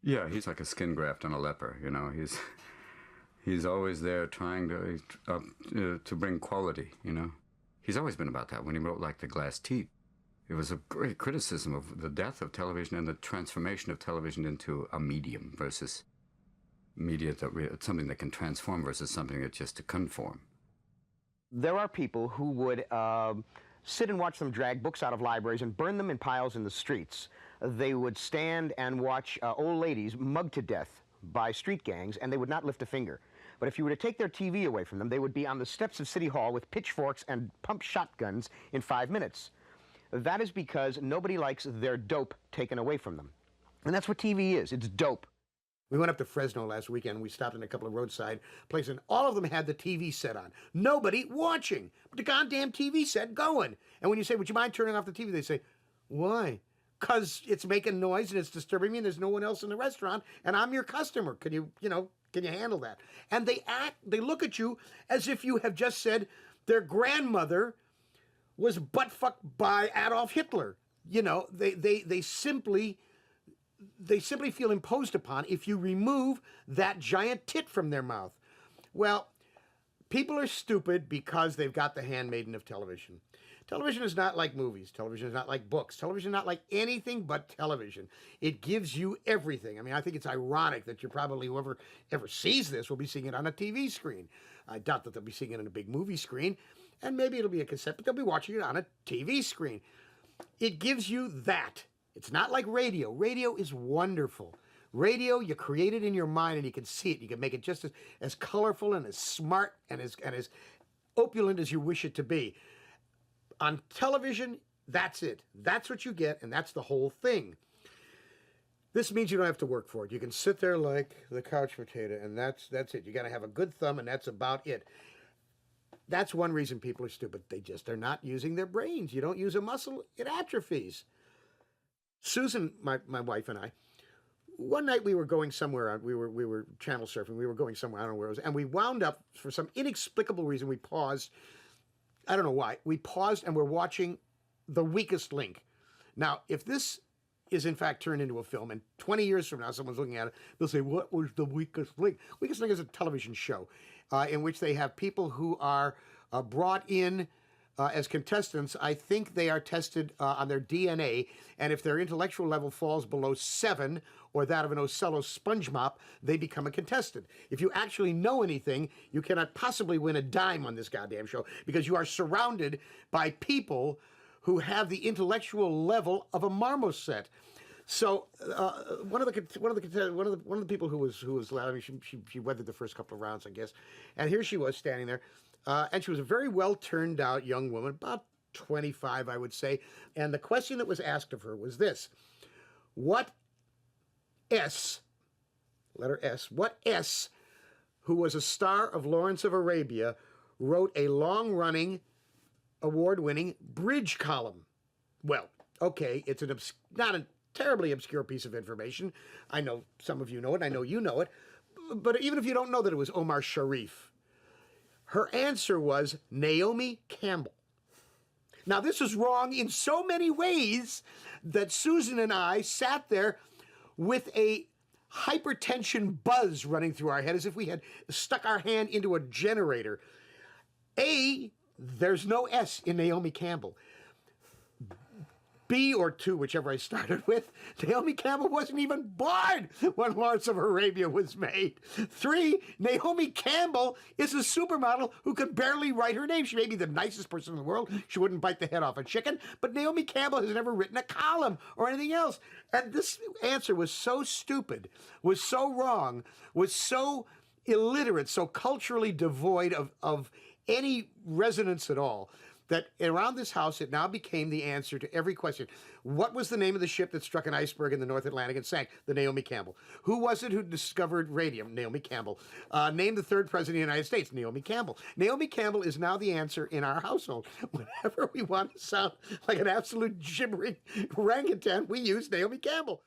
Yeah, he's like a skin graft on a leper. You know, he's always there trying to bring quality. You know, he's always been about that. When he wrote like The Glass Teeth, it was a great criticism of the death of television and the transformation of television into a medium versus media something that can transform versus something that's just to conform. There are people who would sit and watch them drag books out of libraries and burn them in piles in the streets. They would stand and watch old ladies mugged to death by street gangs, and they would not lift a finger. But if you were to take their TV away from them, they would be on the steps of City Hall with pitchforks and pump shotguns in 5 minutes. That is because nobody likes their dope taken away from them. And that's what TV is. It's dope. We went up to Fresno last weekend. We stopped in a couple of roadside places, and all of them had the TV set on. Nobody watching, but the goddamn TV set going. And when you say, would you mind turning off the TV? They say, why? Because it's making noise and it's disturbing me and there's no one else in the restaurant and I'm your customer. Can you handle that? And they look at you as if you have just said their grandmother was butt-fucked by Adolf Hitler. You know, they simply feel imposed upon if you remove that giant tit from their mouth. Well, people are stupid because they've got the handmaiden of television. Television is not like movies. Television is not like books. Television is not like anything but television. It gives you everything. I mean, I think it's ironic that whoever ever sees this will be seeing it on a TV screen. I doubt that they'll be seeing it on a big movie screen, and maybe it'll be a cassette, but they'll be watching it on a TV screen. It gives you that. It's not like radio. Radio is wonderful. Radio, you create it in your mind and you can see it. You can make it just as colorful and as smart and as opulent as you wish it to be. On television, that's it. That's what you get, and that's the whole thing. This means you don't have to work for it. You can sit there like the couch potato, and that's it. You got to have a good thumb, and that's about it. That's one reason people are stupid. They just are not using their brains. You don't use a muscle, it atrophies. Susan, my wife, and I, one night we were going somewhere. We were channel surfing. We were going somewhere. I don't know where it was, and we wound up for some inexplicable reason. We paused. I don't know why. We paused and we're watching The Weakest Link. Now, if this is in fact turned into a film, and 20 years from now someone's looking at it, they'll say, what was The Weakest Link? Weakest Link is a television show in which they have people who are brought in as contestants. I think they are tested on their DNA, and if their intellectual level falls below 7 or that of an Ocello sponge mop, they become a contestant. If you actually know anything, you cannot possibly win a dime on this goddamn show because you are surrounded by people who have the intellectual level of a marmoset. So one of the people who was I mean, she weathered the first couple of rounds, I guess, and here she was standing there. And she was a very well turned out young woman, about 25, I would say. And the question that was asked of her was this: what S, who was a star of Lawrence of Arabia, wrote a long-running, award-winning bridge column? Well, okay, it's not a terribly obscure piece of information. I know some of you know it. I know you know it. But even if you don't know that it was Omar Sharif, her answer was Naomi Campbell. Now, this is wrong in so many ways that Susan and I sat there with a hypertension buzz running through our head as if we had stuck our hand into a generator. A, there's no S in Naomi Campbell. B or 2, whichever I started with, Naomi Campbell wasn't even born when Lawrence of Arabia was made. 3, Naomi Campbell is a supermodel who could barely write her name. She may be the nicest person in the world. She wouldn't bite the head off a chicken, but Naomi Campbell has never written a column or anything else. And this answer was so stupid, was so wrong, was so illiterate, so culturally devoid of any resonance at all, that around this house, it now became the answer to every question. What was the name of the ship that struck an iceberg in the North Atlantic and sank? The Naomi Campbell. Who was it who discovered radium? Naomi Campbell. Name the 3rd president of the United States? Naomi Campbell. Naomi Campbell is now the answer in our household. Whenever we want to sound like an absolute gibbering orangutan, we use Naomi Campbell.